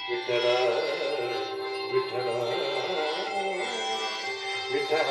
ವಿಠಲ ವಿಠಲ ವಿಠಲ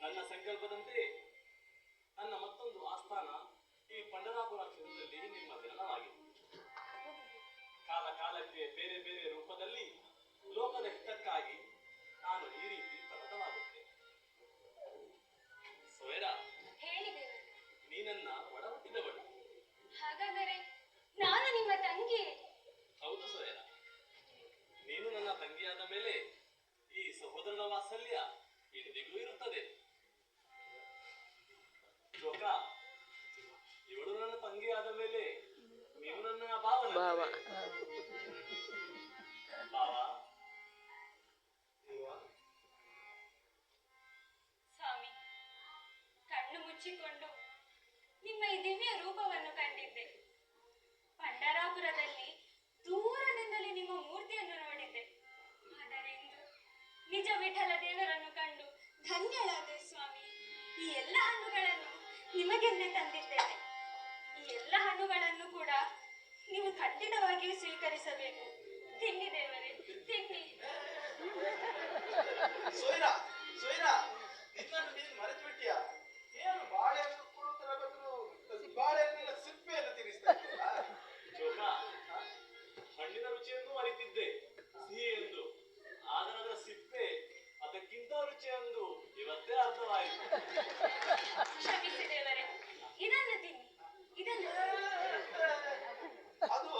ನನ್ನ ಸಂಕಲ್ಪದಂತೆ ನನ್ನ ಮತ್ತೊಂದು ಆಸ್ಥಾನ ಈ ಪಂಡರಾಪುರ ಕ್ಷೇತ್ರದಲ್ಲಿ ನಿಮ್ಮ ಜನನವಾಗಿದೆ. ಕಾಲ ಕಾಲಕ್ಕೆ ಬೇರೆ ಬೇರೆ ರೂಪದಲ್ಲಿ ಲೋಕದ ಹಿತಕ್ಕಾಗಿ ನಾನು ಈ ರೀತಿ ಪ್ರಕಟವಾಗುತ್ತೇನೆ. ಸೋಯರ, ನೀನನ್ನ ಒಡ ಹುಟ್ಟಿದವಳು. ಹಾಗಾದರೆ ನಾನು ನಿಮ್ಮ ತಂಗಿ? ಹೌದು ಸೋಯರ, ನೀನು ನನ್ನ ತಂಗಿಯಾದ ಮೇಲೆ ಈ ಸಹೋದರನ ವಾತ್ಸಲ್ಯ ಎಂದಿಗೂ ಇರುತ್ತದೆ. ಶೋಕ, ಇವಳು ನನ್ನ ತಂಗಿ ಆದ ಮೇಲೆ ನೀವು ನನ್ನ ಭಾವ. ಸ್ವಾಮಿ, ಕಣ್ಣು ಮುಚ್ಚಿಕೊಂಡು ನಿಮ್ಮ ಈ ದಿವ್ಯ ರೂಪವನ್ನು ಕಂಡಿದ್ದೆ. ಪಂಡರಾಪುರದಲ್ಲಿ ದೂರದಿಂದಲೇ ನಿಮ್ಮ ಮೂರ್ತಿಯನ್ನು ನೋಡಿದ್ದೆ. ಆದರೆ ಇಂದು ನಿಜ ವಿಠಲ ದೇವರನ್ನು ಕಂಡು ಧನ್ಯಳಾದೆ ಸ್ವಾಮಿ. ಈ ಎಲ್ಲ ಹಣ್ಣುಗಳನ್ನು ನಿಮಗೆಂದೇ ತಂದಿದ್ದೇನೆ. ಈ ಎಲ್ಲ ಹಣ್ಣುಗಳನ್ನು ಕೂಡ ನೀವು ಖಂಡಿತವಾಗಿಯೂ ಸ್ವೀಕರಿಸಬೇಕು. ತಿನ್ನಿ ದೇವರೇ, ತಿನ್ನಿ. ನಿನ್ನನ್ನು ನೀನು ಮರೆತು ಬಿಟ್ಟಿಯ? ಏನು ಬಾಳೆಹಣ್ಣು ಕೊಡುವುದರ ಬದಲು ಬಾಳೆಹಣ್ಣಿನ ಸಿಪ್ಪೆಯನ್ನು ತಿನ್ನಿಸ್ತಾ ಇದ್ದೀಯಲ್ಲ? ಹಣ್ಣಿನ ರುಚಿಯನ್ನು ಅರಿತಿದ್ದೆ ಸಿಹಿ ಎಂದು, ಆದರೆ ಅದರ ಸಿಪ್ಪೆ ಅದಕ್ಕಿಂತ ರುಚಿ ಎಂದು ಇವತ್ತೇ ಅರ್ಥವಾಯಿತು. ಕ್ಷಮಿಸಿ ದೇವರೇ, ಇದನ್ನು ತಿನ್ನಿ, ಇದನ್ನು. ಅದು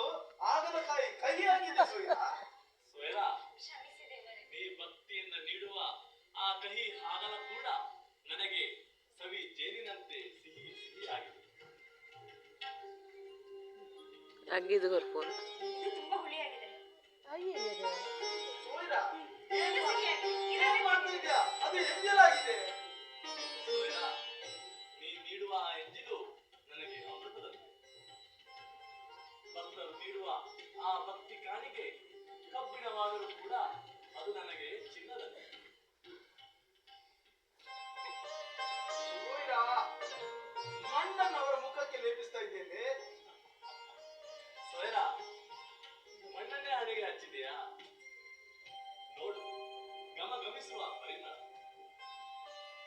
ಆಗಲಕಾಯಿ ಕಹಿಯಾಗಿದೆ ಸೋಯ್ರಾ. ಕ್ಷಮಿಸಿ ದೇವರೇ. ನೀ ಭಕ್ತಿಯಿಂದ ನೀಡುವ ಆ ಕಹಿ ಹಾಗಲ ಕೂಡ ನನಗೆ ಸವಿ ಜೇನಿನಂತೆ ಸಿಹಿ ಸಿಹಿಯಾಗಿದೆ. ಅಗ್ಗಿದು ಬರ್ಬೋದು. ಇದು ತುಂಬಾ ಹುಳಿಯಾಗಿದೆ. ಸೋಯ್ರಾ, ಇದು ಸಿಹಿ. ಏನು ಮಾಡ್ತಾ ಇದ್ಯಾ? ಅದು ಎಂಜಲಾಗಿದೆ. ಸೋಯ್ರಾ, ನೀ ನೀಡುವ ಆ ಎಂಜಿಲು ನನಗೆ ಅಮೃತದಂತೆ. ಭಕ್ತರು ನೀಡುವ ಆ ಭಕ್ತಿ ಕಾಣಿಕೆ ಕಬ್ಬಿಣವಾದರೂ ಕೂಡ ಅದು ನನಗೆ ಚಿನ್ನದಂತೆ. ಸೋಯ್ರಾ, ಮಣ್ಣನ್ನು ಅವರ ಮುಖಕ್ಕೆ ಲೇಪಿಸ್ತಾ ಇದ್ದೇನೆ. ಸೋಯ್ರಾ, ಮಣ್ಣನ್ನೇ ಹಣೆಗೆ ಹಚ್ಚಿದೆಯಾ? ನೋಡು, ಗಮಗಮಿಸುವ ಪರಿಮಳ.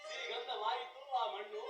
ಸಿರಿಗಂಧವಾಯಿತು ಆ ಮಣ್ಣು